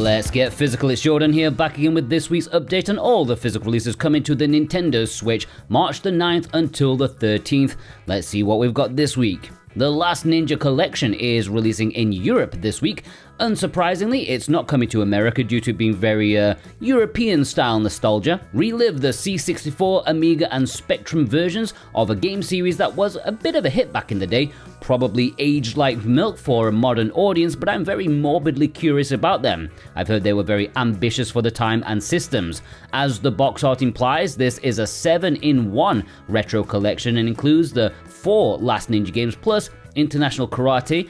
Let's get physical. It's Jordan here, back again with this week's update on all the physical releases coming to the Nintendo Switch, March the 9th until the 13th. Let's see what we've got this week. The Last Ninja Collection is releasing in Europe this week. Unsurprisingly, it's not coming to America due to being very European-style nostalgia. Relive the C64, Amiga, and Spectrum versions of a game series that was a bit of a hit back in the day, probably aged like milk for a modern audience, but I'm very morbidly curious about them. I've heard they were very ambitious for the time and systems. As the box art implies, this is a 7-in-1 retro collection and includes the 4 Last Ninja games plus International Karate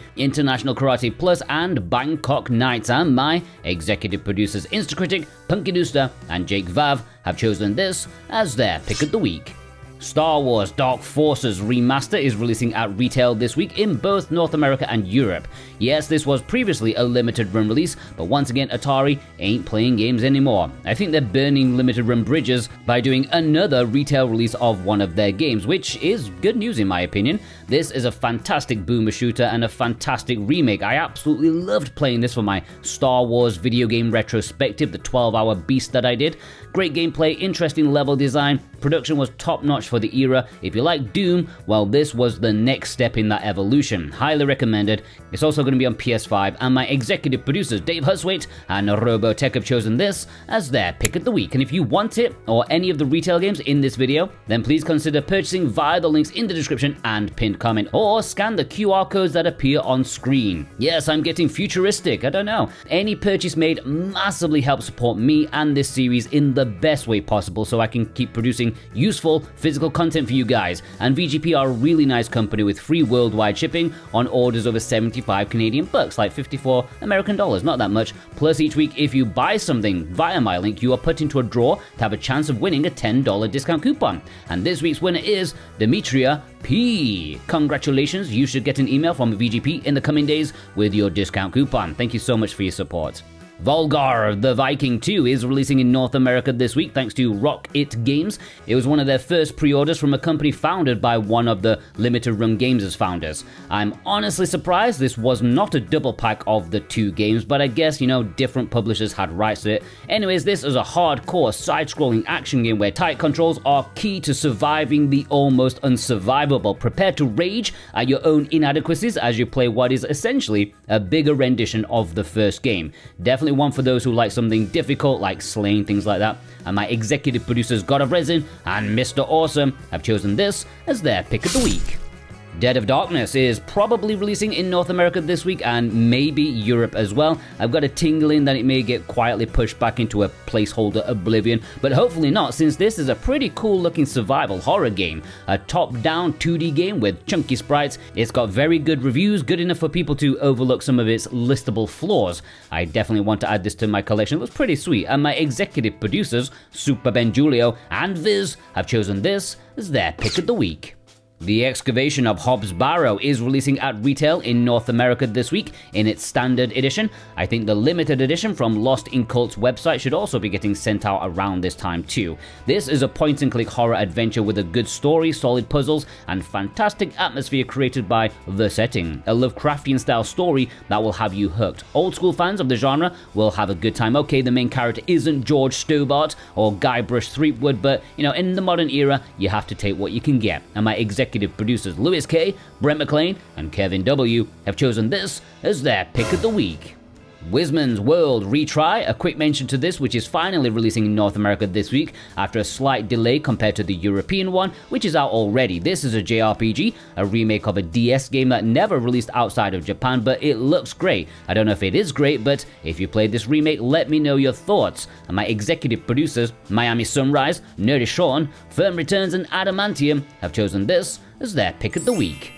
Plus, and Bangkok Nights, and my executive producers Instacritic, Punky Dooster, and Jake Vav have chosen this as their pick of the week. Star Wars Dark Forces Remaster is releasing at retail this week in both North America and Europe. Yes, this was previously a limited run release, but once again Atari ain't playing games anymore. I think they're burning limited run bridges by doing another retail release of one of their games, which is good news in my opinion. This is a fantastic boomer shooter and a fantastic remake. I absolutely loved playing this for my Star Wars video game retrospective, the 12-hour beast that I did. Great gameplay, interesting level design, production was top-notch for the era. If you like Doom, well, this was the next step in that evolution. Highly recommended. It's also going to be on PS5, and my executive producers Dave Huswaite and Robotech have chosen this as their pick of the week. And if you want it, or any of the retail games in this video, then please consider purchasing via the links in the description and pinned comment, or scan the QR codes that appear on screen. Yes, I'm getting futuristic, I don't know. Any purchase made massively helps support me and this series in the best way possible, so I can keep producing useful physical content for you guys. And VGP are a really nice company with free worldwide shipping on orders over 75 Canadian bucks, like 54 American dollars, not that much. Plus each week if you buy something via my link, you are put into a draw to have a chance of winning a $10 discount coupon. And this week's winner is Demetria P. Congratulations, you should get an email from VGP in the coming days with your discount coupon. Thank you so much for your support. Volgarr The Viking II is releasing in North America this week thanks to Rock It Games. It was one of their first pre-orders from a company founded by one of the Limited Run Games' founders. I'm honestly surprised this was not a double pack of the 2 games, but I guess, different publishers had rights to it. Anyways, this is a hardcore side-scrolling action game where tight controls are key to surviving the almost unsurvivable. Prepare to rage at your own inadequacies as you play what is essentially a bigger rendition of the first game. Definitely one for those who like something difficult like slaying, things like that. And my executive producers God of Resin and Mr. Awesome have chosen this as their pick of the week. Dead of Darkness is probably releasing in North America this week and maybe Europe as well. I've got a tingling that it may get quietly pushed back into a placeholder oblivion, but hopefully not, since this is a pretty cool looking survival horror game. A top-down 2D game with chunky sprites. It's got very good reviews, good enough for people to overlook some of its listable flaws. I definitely want to add this to my collection. It looks pretty sweet, and my executive producers, Super Ben Julio and Viz, have chosen this as their pick of the week. The Excavation of Hobbs Barrow is releasing at retail in North America this week in its standard edition. I think the limited edition from Lost in Cult's website should also be getting sent out around this time too. This is a point-and-click horror adventure with a good story, solid puzzles, and fantastic atmosphere created by the setting. A Lovecraftian-style story that will have you hooked. Old-school fans of the genre will have a good time. Okay, the main character isn't George Stobart or Guybrush Threepwood, but, in the modern era, you have to take what you can get. And my executive producers Louis K, Brent McLean, and Kevin W have chosen this as their pick of the week. WiZmans World Retry, a quick mention to this, which is finally releasing in North America this week after a slight delay compared to the European one, which is out already. This is a JRPG, a remake of a DS game that never released outside of Japan, but it looks great. I don't know if it is great, but if you played this remake, let me know your thoughts. And my executive producers, Miami Sunrise, Nerdy Sean, Firm Returns, and Adamantium have chosen this as their pick of the week.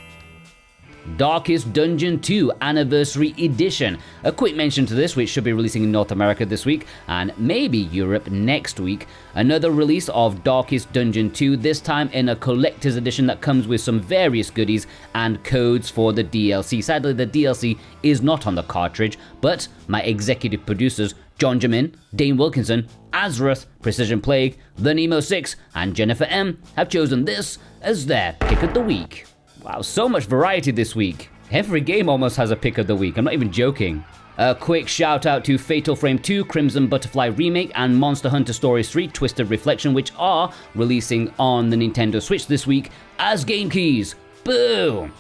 Darkest Dungeon 2 Anniversary Edition. A quick mention to this, which should be releasing in North America this week and maybe Europe next week. Another release of Darkest Dungeon 2, this time in a collector's edition that comes with some various goodies and codes for the DLC. Sadly, the DLC is not on the cartridge, but my executive producers John Jamin, Dane Wilkinson, Azrath, Precision Plague, The Nemo 6, and Jennifer M have chosen this as their pick of the week. Wow, so much variety this week. Every game almost has a pick of the week, I'm not even joking. A quick shout out to Fatal Frame 2, Crimson Butterfly Remake, and Monster Hunter Stories 3, Twisted Reflection, which are releasing on the Nintendo Switch this week as game keys. Boom!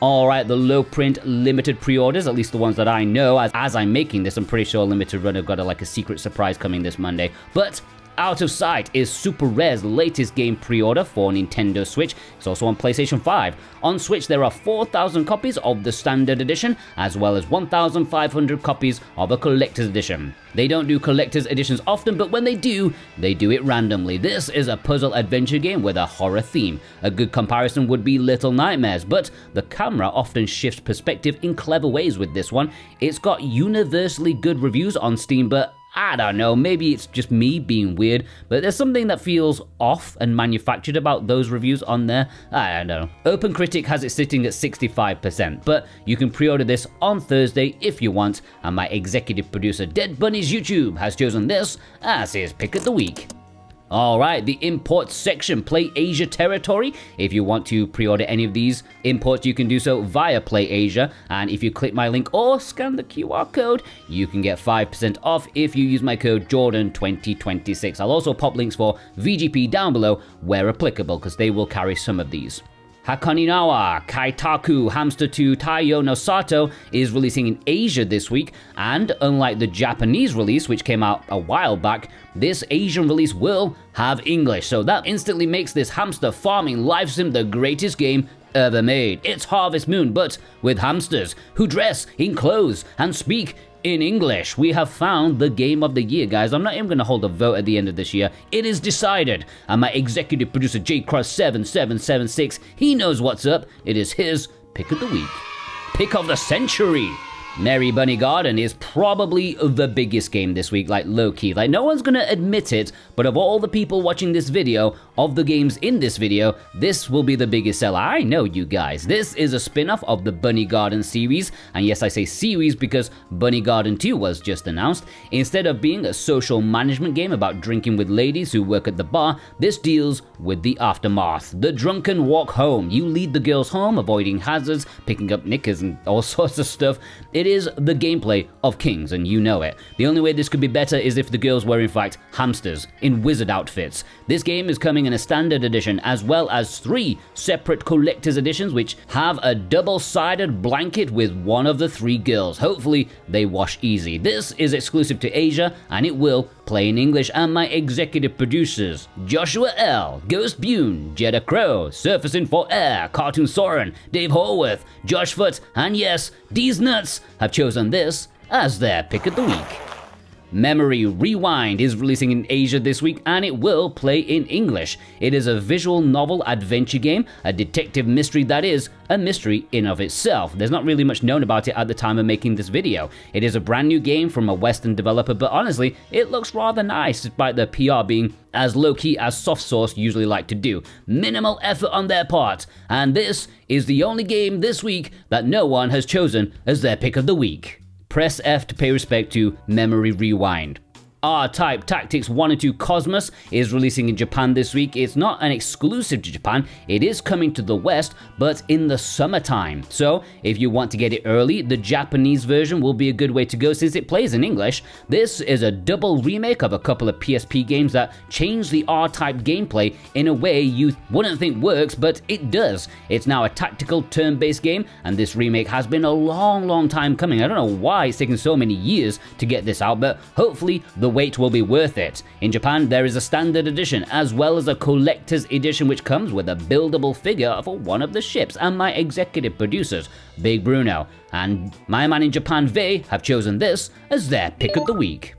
Alright, the low print limited pre-orders, at least the ones that I know, as I'm making this, I'm pretty sure Limited Run have got a secret surprise coming this Monday. But out of sight is Super Rare's latest game pre-order for Nintendo Switch. It's also on PlayStation 5. On Switch, there are 4,000 copies of the Standard Edition, as well as 1,500 copies of a Collector's Edition. They don't do Collector's Editions often, but when they do it randomly. This is a puzzle adventure game with a horror theme. A good comparison would be Little Nightmares, but the camera often shifts perspective in clever ways with this one. It's got universally good reviews on Steam, but I don't know, maybe it's just me being weird, but there's something that feels off and manufactured about those reviews on there. I don't know. OpenCritic has it sitting at 65%, but you can pre-order this on Thursday if you want, and my executive producer Dead Bunny's YouTube has chosen this as his pick of the week. Alright, the imports section, Play Asia territory. If you want to pre-order any of these imports, you can do so via Play Asia, and if you click my link or scan the QR code, you can get 5% off if you use my code Jordan2026. I'll also pop links for VGP down below where applicable, because they will carry some of these. Hakoniwa, Kaitaku, Hamster 2, Taiyou no Sato is releasing in Asia this week, and unlike the Japanese release, which came out a while back, this Asian release will have English, so that instantly makes this hamster farming life sim the greatest game ever made. It's Harvest Moon, but with hamsters who dress in clothes and speak in English. We have found the game of the year, guys. I'm not even going to hold a vote at the end of this year. It is decided. And my executive producer, JCross7776, he knows what's up. It is his pick of the week. Pick of the century. Merry Bunny Garden is probably the biggest game this week, low-key. No one's gonna admit it, but of all the people watching this video, of the games in this video, this will be the biggest seller. I know you guys. This is a spin-off of the Bunny Garden series, and yes, I say series because Bunny Garden 2 was just announced. Instead of being a social management game about drinking with ladies who work at the bar, this deals with the aftermath. The drunken walk home. You lead the girls home, avoiding hazards, picking up knickers and all sorts of stuff. It is the gameplay of Kings, and you know it. The only way this could be better is if the girls were in fact hamsters in wizard outfits. This game is coming in a standard edition as well as 3 separate collector's editions which have a double-sided blanket with one of the 3 girls. Hopefully they wash easy. This is exclusive to Asia and it will play in English, and my executive producers Joshua L, Ghost Bune, Jeddah Crow, Surfacing for Air, Cartoon Soren, Dave Horworth, Josh Foote, and yes, D's Nuts have chosen this as their pick of the week. Memory Rewind is releasing in Asia this week and it will play in English. It is a visual novel adventure game, a detective mystery that is a mystery in of itself. There's not really much known about it at the time of making this video. It is a brand new game from a Western developer, but honestly, it looks rather nice despite the PR being as low-key as SoftSource usually like to do. Minimal effort on their part, and this is the only game this week that no one has chosen as their pick of the week. Press F to pay respect to Memory Rewind. R-Type Tactics 1 and 2 Cosmos is releasing in Japan this week. It's not an exclusive to Japan, it is coming to the West, but in the summertime. So, if you want to get it early, the Japanese version will be a good way to go since it plays in English. This is a double remake of a couple of PSP games that change the R-Type gameplay in a way you wouldn't think works, but it does. It's now a tactical turn-based game, and this remake has been a long time coming. I don't know why it's taken so many years to get this out, but hopefully the wait will be worth it. In Japan, there is a standard edition as well as a collector's edition which comes with a buildable figure for one of the ships, and my executive producers, Big Bruno and my man in Japan, Vey, have chosen this as their pick of the week.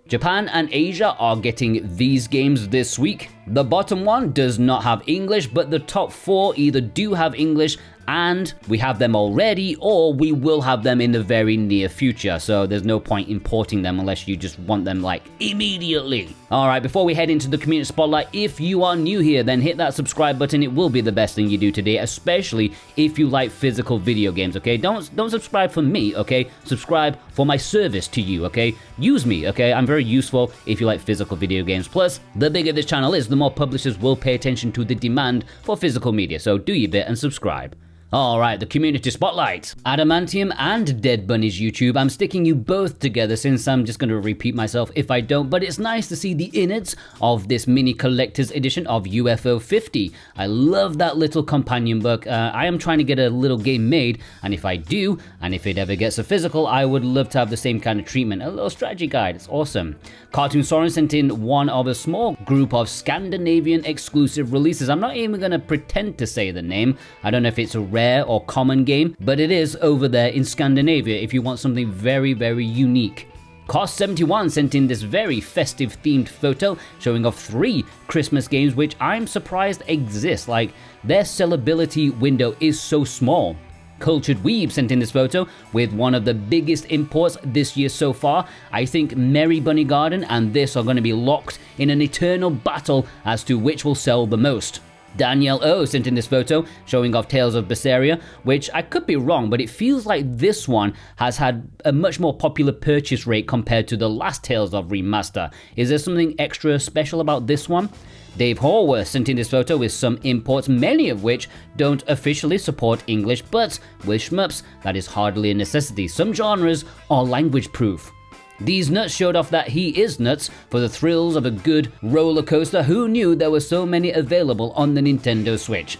Japan and Asia are getting these games this week. The bottom one does not have English, but the top 4 either do have English and we have them already, or we will have them in the very near future, so there's no point importing them unless you just want them immediately. Alright, before we head into the community spotlight, if you are new here, then hit that subscribe button. It will be the best thing you do today, especially if you like physical video games, okay? Don't subscribe for me, okay? Subscribe for my service to you, okay? Use me, okay? I'm very useful if you like physical video games. Plus, the bigger this channel is, the more publishers will pay attention to the demand for physical media, so do your bit and subscribe. Alright, the community spotlight. Adamantium and Dead Bunny's YouTube. I'm sticking you both together since I'm just going to repeat myself if I don't, but it's nice to see the innards of this mini collector's edition of UFO 50. I love that little companion book. I am trying to get a little game made, and if I do, and if it ever gets a physical, I would love to have the same kind of treatment. A little strategy guide, it's awesome. Cartoon Soren sent in one of a small group of Scandinavian exclusive releases. I'm not even going to pretend to say the name. I don't know if it's a rare or common game, but it is over there in Scandinavia if you want something very, very unique. Cost71 sent in this very festive themed photo showing off 3 Christmas games which I'm surprised exist. Like, their sellability window is so small. Cultured Weeb sent in this photo with one of the biggest imports this year so far. I think Merry Bunny Garden and this are going to be locked in an eternal battle as to which will sell the most. Danielle O sent in this photo showing off Tales of Berseria, which I could be wrong, but it feels like this one has had a much more popular purchase rate compared to the last Tales of Remaster. Is there something extra special about this one? Dave Horworth sent in this photo with some imports, many of which don't officially support English, but with shmups, that is hardly a necessity. Some genres are language proof. These nuts showed off that he is nuts for the thrills of a good roller coaster. Who knew there were so many available on the Nintendo Switch?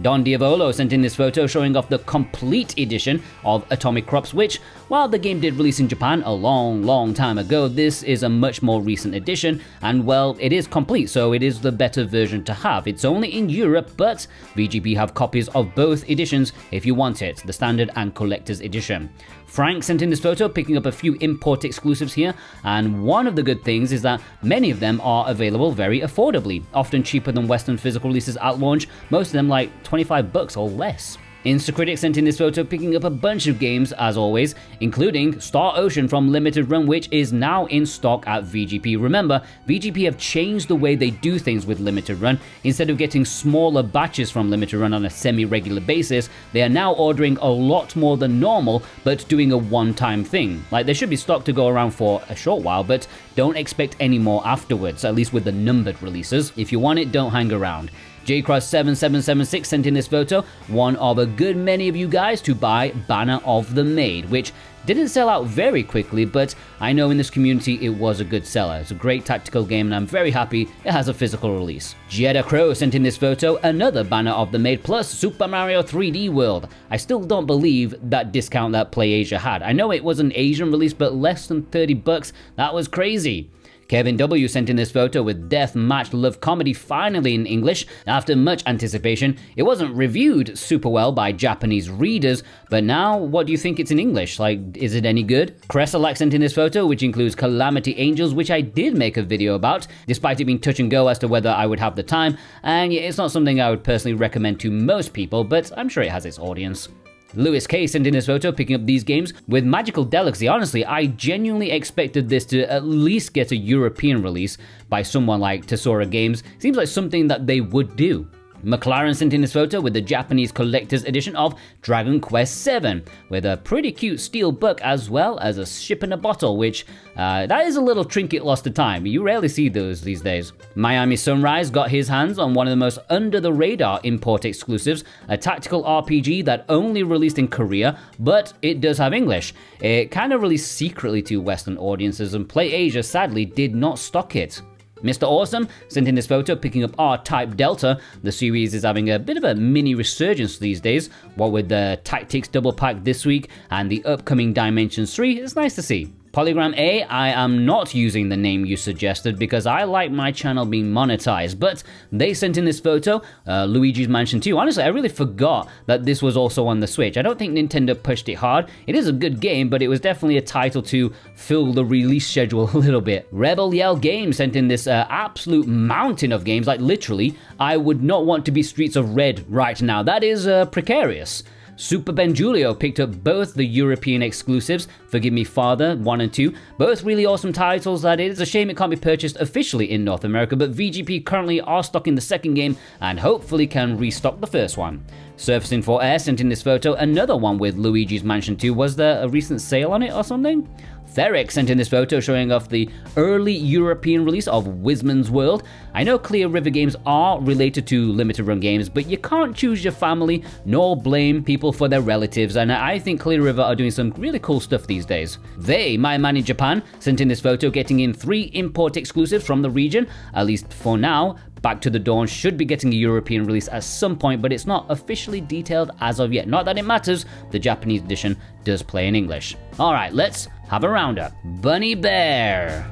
Don Diavolo sent in this photo showing off the complete edition of Atomic Crops, which, while the game did release in Japan a long time ago, this is a much more recent edition, and well, it is complete, so it is the better version to have. It's only in Europe, but VGP have copies of both editions if you want it, the standard and collector's edition. Frank sent in this photo picking up a few import exclusives here, and one of the good things is that many of them are available very affordably, often cheaper than Western physical releases at launch, most of them like $25 or less. Instacritic sent in this photo picking up a bunch of games as always, including Star Ocean from Limited Run, which is now in stock at VGP. Remember, VGP have changed the way they do things with Limited Run. Instead of getting smaller batches from Limited Run on a semi-regular basis, they are now ordering a lot more than normal, but doing a one-time thing. Like, there should be stock to go around for a short while, but don't expect any more afterwards, at least with the numbered releases. If you want it, don't hang around. JCross7776 sent in this photo, one of a good many of you guys to buy Banner of the Maid, which didn't sell out very quickly, but I know in this community it was a good seller. It's a great tactical game and I'm very happy it has a physical release. Jeddah Crow sent in this photo, another Banner of the Maid plus Super Mario 3D World. I still don't believe that discount that PlayAsia had. I know it was an Asian release, but less than $30, that was crazy. Kevin W sent in this photo with Death Match Love Comedy finally in English. After much anticipation, it wasn't reviewed super well by Japanese readers, but now what do you think it's in English? Like, is it any good? Cressalac sent in this photo, which includes Calamity Angels, which I did make a video about, despite it being touch and go as to whether I would have the time, and yeah, it's not something I would personally recommend to most people, but I'm sure it has its audience. Lewis K sent in his photo picking up these games with Magical Delicacy. Honestly, I genuinely expected this to at least get a European release by someone like Tesora Games. Seems like something that they would do. McLaren sent in his photo with the Japanese collector's edition of Dragon Quest VII, with a pretty cute steel book as well as a ship in a bottle, which that is a little trinket lost to time. You rarely see those these days. Miami Sunrise got his hands on one of the most under-the-radar import exclusives, a tactical RPG that only released in Korea, but it does have English. It kind of released secretly to Western audiences, and PlayAsia sadly did not stock it. Mr. Awesome sent in this photo picking up R-Type Delta. The series is having a bit of a mini resurgence these days, what with the Tactics double pack this week and the upcoming Dimensions 3, it's nice to see. Polygram A, I am not using the name you suggested because I like my channel being monetized, but they sent in this photo, Luigi's Mansion 2. Honestly, I really forgot that this was also on the Switch. I don't think Nintendo pushed it hard. It is a good game, but it was definitely a title to fill the release schedule a little bit. Rebel Yell Games sent in this absolute mountain of games, like literally, I would not want to be Streets of Red right now. That is precarious. Super Ben Julio picked up both the European exclusives, Forgive Me Father 1 and 2, both really awesome titles that it is a shame it can't be purchased officially in North America, but VGP currently are stocking the second game and hopefully can restock the first one. Surfacing for Air sent in this photo, another one with Luigi's Mansion 2. Was there a recent sale on it or something? Theric sent in this photo showing off the early European release of WiZmans World. I know Clear River games are related to limited run games, but you can't choose your family nor blame people for their relatives, and I think Clear River are doing some really cool stuff these days. My man in Japan, sent in this photo getting in 3 import exclusives from the region, at least for now. Back to the Dawn should be getting a European release at some point, but it's not officially detailed as of yet. Not that it matters, the Japanese edition does play in English. Alright, let's have a roundup. Bunny Bear.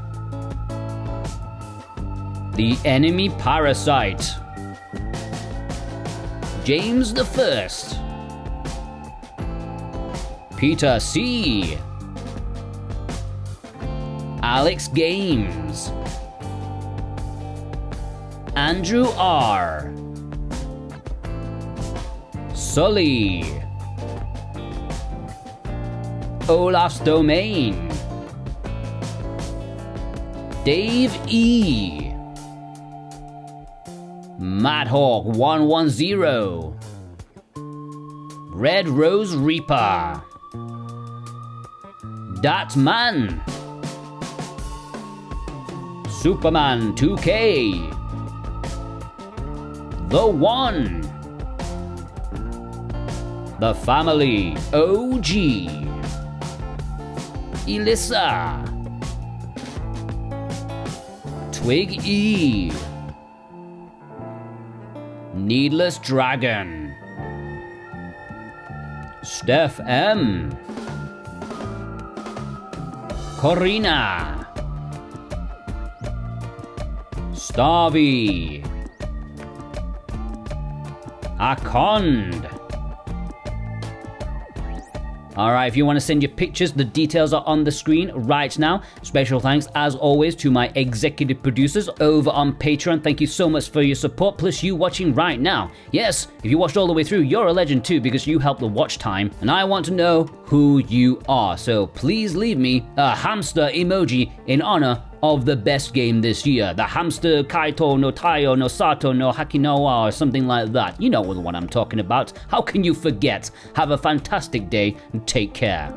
The Enemy Parasite. James the First. Peter C. Alex Games. Andrew R. Sully. Olaf's Domain. Dave E. Madhawk 110. Red Rose Reaper. Datman. Superman 2K. The One. The Family OG. Elissa. Twig E. Needless Dragon. Steph M. Corina. Starvey. Akond. Alright, if you want to send your pictures, the details are on the screen right now. Special thanks, as always, to my executive producers over on Patreon. Thank you so much for your support, plus you watching right now. Yes, if you watched all the way through, you're a legend too, because you helped the watch time, and I want to know who you are. So please leave me a hamster emoji in honor of the best game this year. The hamster Kaito no Taiyou no Sato no Hakoniwa or something like that. You know the one I'm talking about. How can you forget? Have a fantastic day and take care.